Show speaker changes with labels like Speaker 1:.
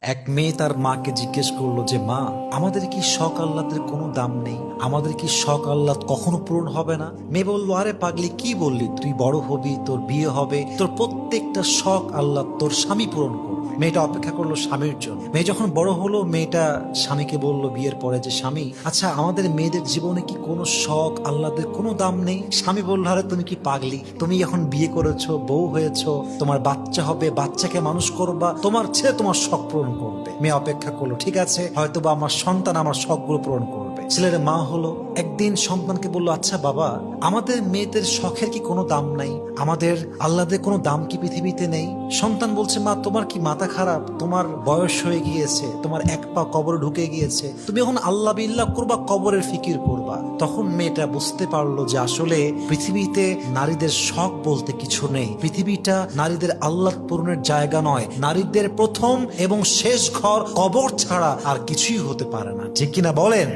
Speaker 1: এক মেয়ে তার মাকে জিজ্ঞেস করলো যে মা, আমাদের কি শখ আহ্লাদের কোনো দাম নেই? আমাদের কি শখ আহ্লাদ কখনো পূরণ হবে না? মেয়ে বললো, আরে পাগলি, কি বললি? তুই বড় হবি, তোর বিয়ে হবে, তোর প্রত্যেকটা শখ আহ্লাদ তোর স্বামী পূরণ করবে। মেয়েটা অপেক্ষা করলো স্বামীর জন্য। মেয়ে যখন বড় হলো, মেয়েটা স্বামীকে বলল বিয়ের পরে যে স্বামী, আচ্ছা আমাদের মেয়েদের জীবনে কি কোনো শখ আহ্লাদের কোনো দাম নেই? স্বামী বলল, আরে তুমি কি পাগলি? তুমি এখন বিয়ে করেছো, বউ হয়েছো, তোমার বাচ্চা হবে, বাচ্চাকে মানুষ করবা, তোমার ছেলে তোমার শখ পূরণ করবে। মেয়ে অপেক্ষা করলো, ঠিক আছে, হয়তো বা আমার সন্তান আমার শখগুলো পূরণ করবে। ছেলের মা হলো, একদিন সন্তানকে বললো, আচ্ছা বাবা, আমাদের মেয়েদের শখের কি কোনো দাম নাই? আমাদের আহ্লাদের কোনো দাম কি পৃথিবীতে নেই? সন্তান বলছে, মা তোমার কি মাথা খারাপ? তোমার বয়স হয়ে গিয়েছে, তোমার এক পা কবরে ঢুকে গিয়েছে, তুমি এখন আল্লাহ বিল্লাহ করবা, কবরের ফিকির করবা। তখন মেয়েটা বুঝতে পারলো যে আসলে পৃথিবীতে নারীদের শখ বলতে কিছু নেই। পৃথিবীটা নারীদের আহ্লাদ পূরণের জায়গা নয়। নারীদের প্রথম এবং শেষ ঘর কবর ছাড়া আর কিছুই হতে পারে না। ঠিক কিনা বলেন?